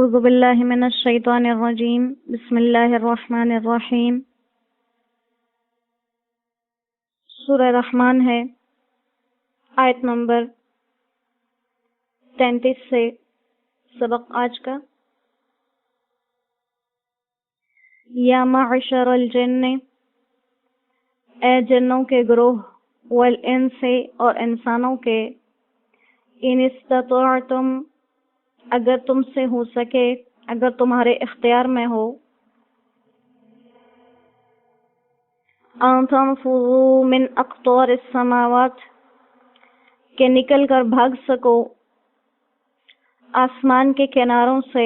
اعوذ باللہ من الشیطان الرجیم بسم اللہ الرحمن الرحیم۔ سورہ رحمان ہے، آیت نمبر 33 سے سبق آج کا۔ یا معشر الجن، اے جنوں کے گروہ، والانس اور انسانوں کے، ان استطعتم اگر تم سے ہو سکے، اگر تمہارے اختیار میں ہو، ان تنفذوا من اقطار السماوات کہ نکل کر بھاگ سکو آسمان کے کناروں سے،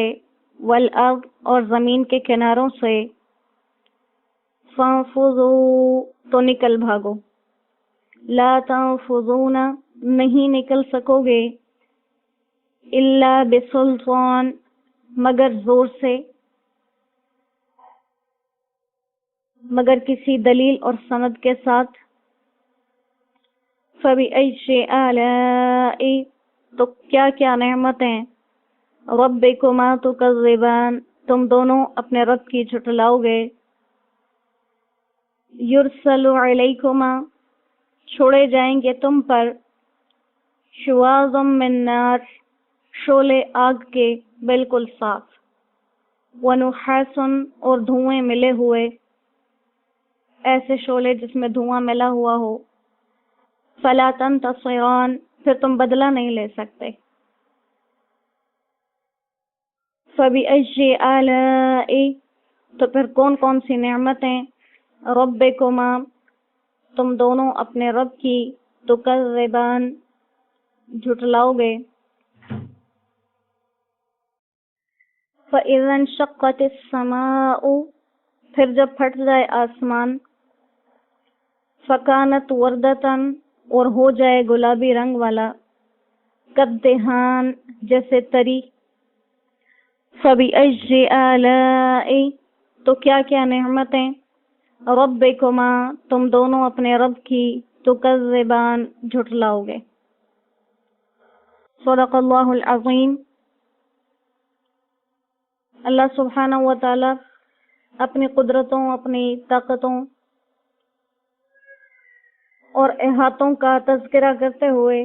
والارض اور زمین کے کناروں سے، فانفذوا تو نکل بھاگو، لا تنفذون نہیں نکل سکو گے، الا بسلطان مگر زور سے، مگر کسی دلیل اور سند کے ساتھ۔ فبأي آلاء تو کیا کیا نعمتیں، ربکما تکذبان تم دونوں اپنے رب کی جھٹلاؤ گے، یرسل علیکما چھوڑے جائیں گے تم پر، شواظ من نار شعلے آگ کے بالکل صاف، ونحاس اور دھوئیں ملے ہوئے، ایسے شعلے جس میں دھواں ملا ہوا ہو، فلا تنتصران پھر تم بدلہ نہیں لے سکتے۔ فبأي آلاء تو پھر کون کون سی نعمتیں، ربکما تم دونوں اپنے رب کی، تکذبان جھٹلاؤ گے۔ فإذا انشقت السماء پھر جب پھٹ جائے آسمان، فکانت وردتن اور ہو جائے گلابی رنگ والا، کالدہان جیسے تری، فبأي آلاء تو کیا کیا نعمتیں، ربکما تم دونوں اپنے رب کی، تکذبان جھٹلاؤ گے۔ صدق اللہ العظیم۔ اللہ سبحانہ و تعالی اپنی قدرتوں، اپنی طاقتوں اور احاطوں کا تذکرہ کرتے ہوئے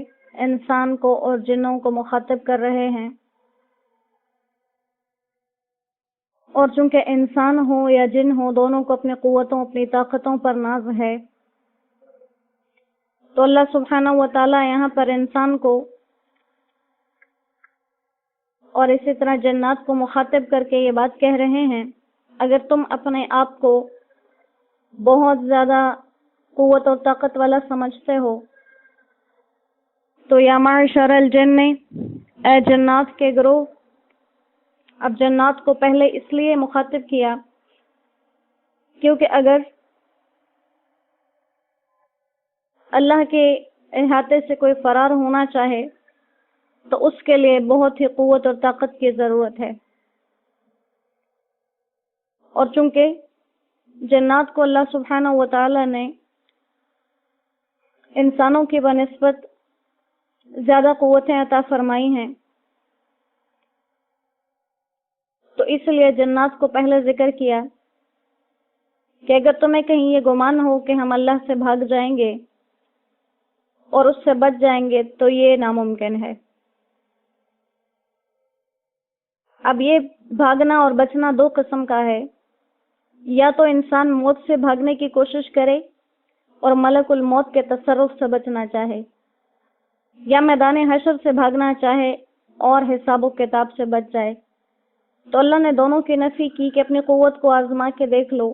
انسان کو اور جنوں کو مخاطب کر رہے ہیں، اور چونکہ انسان ہو یا جن ہو دونوں کو اپنی قوتوں، اپنی طاقتوں پر ناز ہے، تو اللہ سبحانہ و تعالی یہاں پر انسان کو اور اسی طرح جنات کو مخاطب کر کے یہ بات کہہ رہے ہیں، اگر تم اپنے آپ کو بہت زیادہ قوت اور طاقت والا سمجھتے ہو تو یا معشر الجن اے جنات کے گروہ۔ اب جنات کو پہلے اس لیے مخاطب کیا کیونکہ اگر اللہ کے احاطے سے کوئی فرار ہونا چاہے تو اس کے لیے بہت ہی قوت اور طاقت کی ضرورت ہے، اور چونکہ جنات کو اللہ سبحانہ و تعالی نے انسانوں کی بنسبت زیادہ قوتیں عطا فرمائی ہیں، تو اس لیے جنات کو پہلے ذکر کیا کہ اگر تمہیں کہیں یہ گمان ہو کہ ہم اللہ سے بھاگ جائیں گے اور اس سے بچ جائیں گے تو یہ ناممکن ہے۔ اب یہ بھاگنا اور بچنا دو قسم کا ہے، یا تو انسان موت سے بھاگنے کی کوشش کرے اور ملک الموت کے تصرف سے بچنا چاہے، یا میدان حشر سے بھاگنا چاہے اور حساب و کتاب سے بچ جائے۔ تو اللہ نے دونوں کی نفی کی کہ اپنی قوت کو آزما کے دیکھ لو،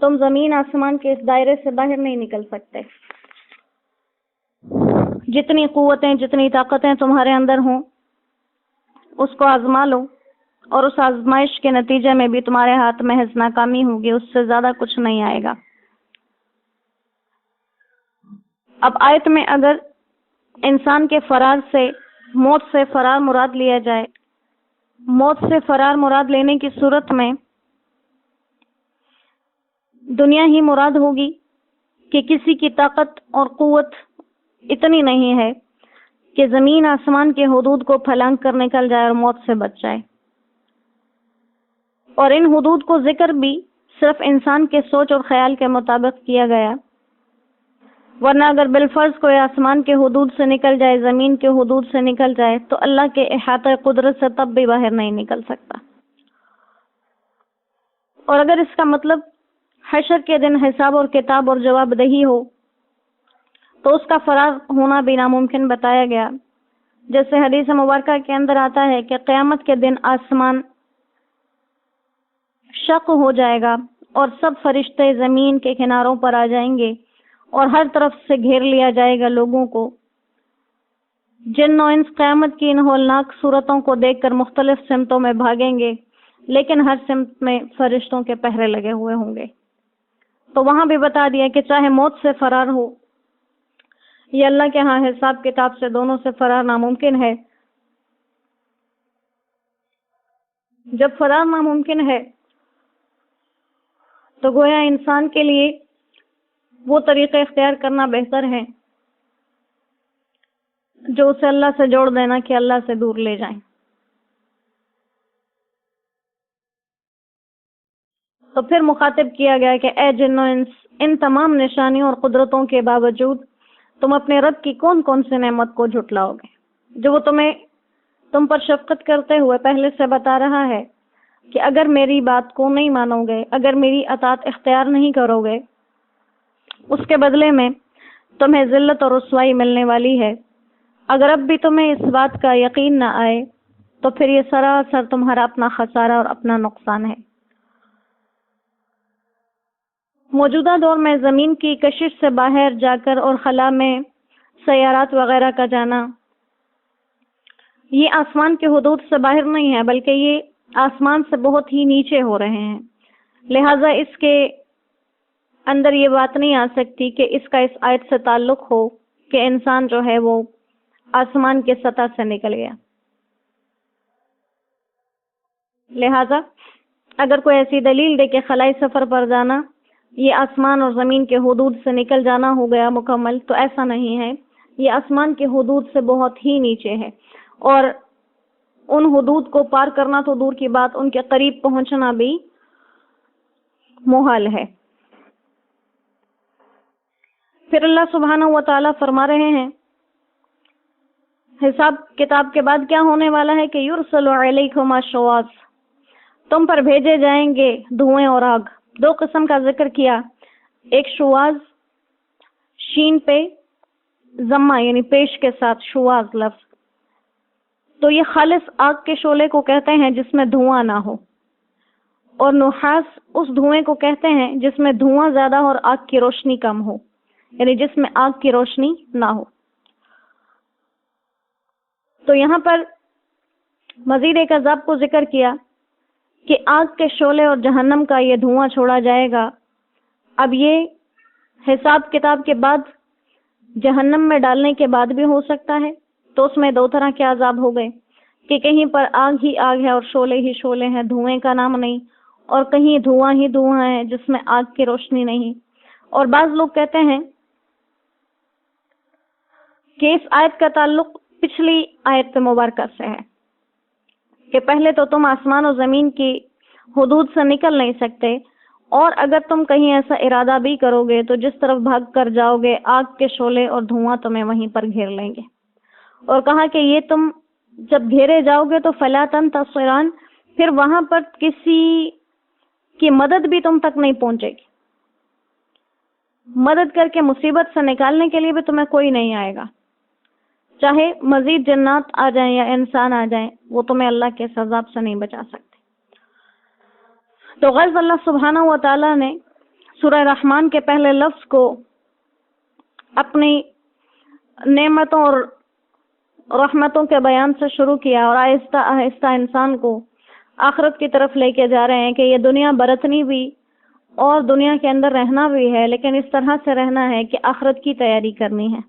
تم زمین آسمان کے اس دائرے سے باہر نہیں نکل سکتے۔ جتنی قوتیں، جتنی طاقتیں تمہارے اندر ہوں اس کو آزما لو، اور اس آزمائش کے نتیجے میں بھی تمہارے ہاتھ محض ناکامی ہوگی، اس سے زیادہ کچھ نہیں آئے گا۔ اب آیت میں اگر انسان کے فرار سے، موت سے فرار مراد لیا جائے، موت سے فرار مراد لینے کی صورت میں دنیا ہی مراد ہوگی کہ کسی کی طاقت اور قوت اتنی نہیں ہے کہ زمین آسمان کے حدود کو پھلانگ کر نکل جائے اور موت سے بچ جائے۔ اور ان حدود کو ذکر بھی صرف انسان کے سوچ اور خیال کے مطابق کیا گیا، ورنہ اگر بالفرض کوئی آسمان کے حدود سے نکل جائے، زمین کے حدود سے نکل جائے، تو اللہ کے احاطہ قدرت سے تب بھی باہر نہیں نکل سکتا۔ اور اگر اس کا مطلب حشر کے دن حساب اور کتاب اور جواب دہی ہو، تو اس کا فرار ہونا بھی ناممکن بتایا گیا، جیسے حدیث مبارکہ کے اندر آتا ہے کہ قیامت کے دن آسمان شق ہو جائے گا اور سب فرشتے زمین کے کناروں پر آ جائیں گے اور ہر طرف سے گھیر لیا جائے گا لوگوں کو۔ جن و انس قیامت کی ان ہولناک صورتوں کو دیکھ کر مختلف سمتوں میں بھاگیں گے، لیکن ہر سمت میں فرشتوں کے پہرے لگے ہوئے ہوں گے۔ تو وہاں بھی بتا دیا کہ چاہے موت سے فرار ہو یا اللہ کے ہاں حساب کتاب سے، دونوں سے فرار ناممکن ہے۔ جب فرار ناممکن ہے تو گویا انسان کے لیے وہ طریقہ اختیار کرنا بہتر ہے جو اسے اللہ سے جوڑ دینا کہ اللہ سے دور لے جائیں۔ تو پھر مخاطب کیا گیا کہ اے جن و انس، ان تمام نشانیوں اور قدرتوں کے باوجود تم اپنے رب کی کون کون سی نعمت کو جھٹلاؤ گے، جو وہ تم پر شفقت کرتے ہوئے پہلے سے بتا رہا ہے کہ اگر میری بات کو نہیں مانو گے، اگر میری اطاعت اختیار نہیں کرو گے، اس کے بدلے میں تمہیں ذلت اور رسوائی ملنے والی ہے۔ اگر اب بھی تمہیں اس بات کا یقین نہ آئے تو پھر یہ سراسر تمہارا اپنا خسارہ اور اپنا نقصان ہے۔ موجودہ دور میں زمین کی کشش سے باہر جا کر اور خلا میں سیارات وغیرہ کا جانا، یہ آسمان کے حدود سے باہر نہیں ہے، بلکہ یہ آسمان سے بہت ہی نیچے ہو رہے ہیں۔ لہٰذا اس کے اندر یہ بات نہیں آ سکتی کہ اس کا اس آیت سے تعلق ہو کہ انسان جو ہے وہ آسمان کے سطح سے نکل گیا۔ لہٰذا اگر کوئی ایسی دلیل دے کہ خلائی سفر پر جانا یہ آسمان اور زمین کے حدود سے نکل جانا ہو گیا مکمل، تو ایسا نہیں ہے۔ یہ آسمان کے حدود سے بہت ہی نیچے ہے، اور ان حدود کو پار کرنا تو دور کی بات، ان کے قریب پہنچنا بھی محال ہے۔ پھر اللہ سبحانہ و تعالیٰ فرما رہے ہیں حساب کتاب کے بعد کیا ہونے والا ہے کہ یرسل علیکما شواظ، تم پر بھیجے جائیں گے دھوئیں اور آگ۔ دو قسم کا ذکر کیا، ایک شواظ شین پہ ضمہ یعنی پیش کے ساتھ شواظ لفظ، تو یہ خالص آگ کے شعلے کو کہتے ہیں جس میں دھواں نہ ہو، اور نحاس اس دھوئیں کو کہتے ہیں جس میں دھواں زیادہ اور آگ کی روشنی کم ہو، یعنی جس میں آگ کی روشنی نہ ہو۔ تو یہاں پر مزید ایک عذاب کو ذکر کیا کہ آگ کے شعلے اور جہنم کا یہ دھواں چھوڑا جائے گا۔ اب یہ حساب کتاب کے بعد جہنم میں ڈالنے کے بعد بھی ہو سکتا ہے، تو اس میں دو طرح کے عذاب ہو گئے کہ کہیں پر آگ ہی آگ ہے اور شعلے ہی شعلے ہیں، دھوئیں کا نام نہیں، اور کہیں دھواں ہی دھواں ہے جس میں آگ کی روشنی نہیں۔ اور بعض لوگ کہتے ہیں کہ اس آیت کا تعلق پچھلی آیت مبارکہ سے ہے کہ پہلے تو تم آسمان و زمین کی حدود سے نکل نہیں سکتے، اور اگر تم کہیں ایسا ارادہ بھی کرو گے تو جس طرف بھاگ کر جاؤ گے آگ کے شعلے اور دھواں تمہیں وہیں پر گھیر لیں گے۔ اور کہا کہ یہ تم جب گھیرے جاؤ گے تو فلا تنتصران، پھر وہاں پر کسی کی مدد بھی تم تک نہیں پہنچے گی، مدد کر کے مصیبت سے نکالنے کے لیے بھی تمہیں کوئی نہیں آئے گا، چاہے مزید جنات آ جائیں یا انسان آ جائیں، وہ تمہیں اللہ کے اس عذاب سے نہیں بچا سکتے۔ تو غرض اللہ سبحانہ و تعالیٰ نے سورہ رحمان کے پہلے لفظ کو اپنی نعمتوں اور رحمتوں کے بیان سے شروع کیا، اور آہستہ آہستہ انسان کو آخرت کی طرف لے کے جا رہے ہیں کہ یہ دنیا برتنی بھی اور دنیا کے اندر رہنا بھی ہے، لیکن اس طرح سے رہنا ہے کہ آخرت کی تیاری کرنی ہے۔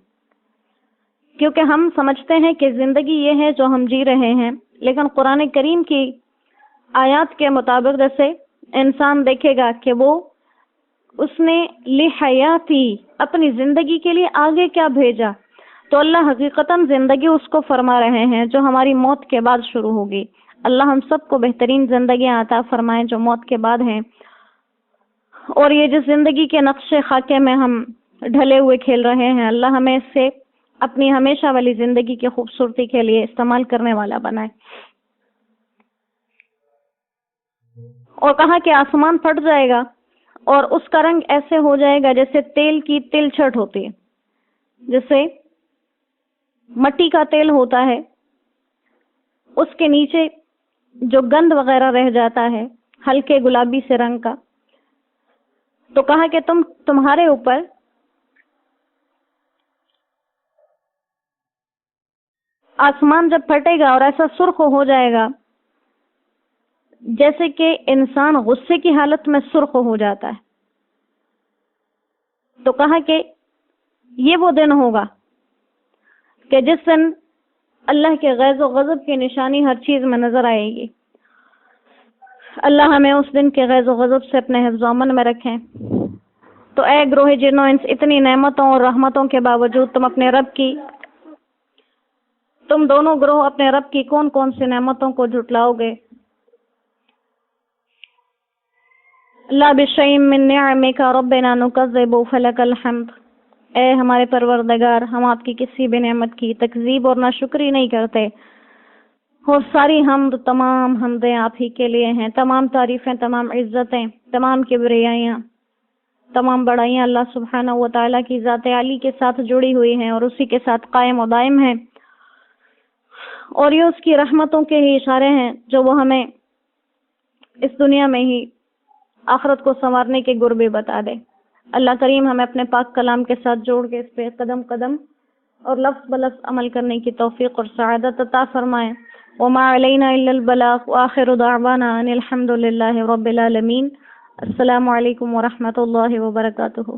کیونکہ ہم سمجھتے ہیں کہ زندگی یہ ہے جو ہم جی رہے ہیں، لیکن قرآن کریم کی آیات کے مطابق جیسے انسان دیکھے گا کہ وہ اس نے لحیاتی اپنی زندگی کے لیے آگے کیا بھیجا، تو اللہ حقیقتاً زندگی اس کو فرما رہے ہیں جو ہماری موت کے بعد شروع ہوگی۔ اللہ ہم سب کو بہترین زندگیاں عطا فرمائے جو موت کے بعد ہیں، اور یہ جس زندگی کے نقش خاکے میں ہم ڈھلے ہوئے کھیل رہے ہیں، اللہ ہمیں اس سے اپنی ہمیشہ والی زندگی کی خوبصورتی کے لیے استعمال کرنے والا بنائے۔ اور کہا کہ آسمان پھٹ جائے گا اور اس کا رنگ ایسے ہو جائے گا جیسے تیل کی تل چھٹ ہوتی ہے، جیسے مٹی کا تیل ہوتا ہے، اس کے نیچے جو گند وغیرہ رہ جاتا ہے ہلکے گلابی سے رنگ کا۔ تو کہا کہ تمہارے اوپر آسمان جب پھٹے گا اور ایسا سرخ ہو جائے گا جیسے کہ انسان غصے کی حالت میں سرخ ہو جاتا ہے، تو کہا کہ یہ وہ دن ہوگا کہ جس دن اللہ کے غیظ و غضب کی نشانی ہر چیز میں نظر آئے گی۔ اللہ ہمیں اس دن کے غیظ و غضب سے اپنے حفظ و امن میں رکھیں۔ تو اے گروہ جن و انس، اتنی نعمتوں اور رحمتوں کے باوجود تم دونوں گروہ اپنے رب کی کون کون سی نعمتوں کو جھٹلاؤ گے؟ لا بشیء من نعمک ربنا نکذب فلک الحمد، اے ہمارے پروردگار، ہم آپ کی کسی بھی نعمت کی تکذیب اور ناشکری نہیں کرتے، اور ساری حمد، تمام حمدیں آپ ہی کے لیے ہیں، تمام تعریفیں، تمام عزتیں، تمام کبریائیاں، تمام بڑائیاں اللہ سبحانہ و تعالیٰ کی ذات عالی کے ساتھ جڑی ہوئی ہیں اور اسی کے ساتھ قائم و دائم ہیں، اور یہ اس کی رحمتوں کے ہی اشارے ہیں جو وہ ہمیں اس دنیا میں ہی آخرت کو سنوارنے کے گر بھی بتا دے۔ اللہ کریم ہمیں اپنے پاک کلام کے ساتھ جوڑ کے اس پہ قدم قدم اور لفظ بلفظ عمل کرنے کی توفیق اور سعادت عطا فرمائے۔ وما علینا الا البلاغ، وآخر دعوانا ان الحمد للہ رب العالمین۔ السلام علیکم ورحمۃ اللہ وبرکاتہ۔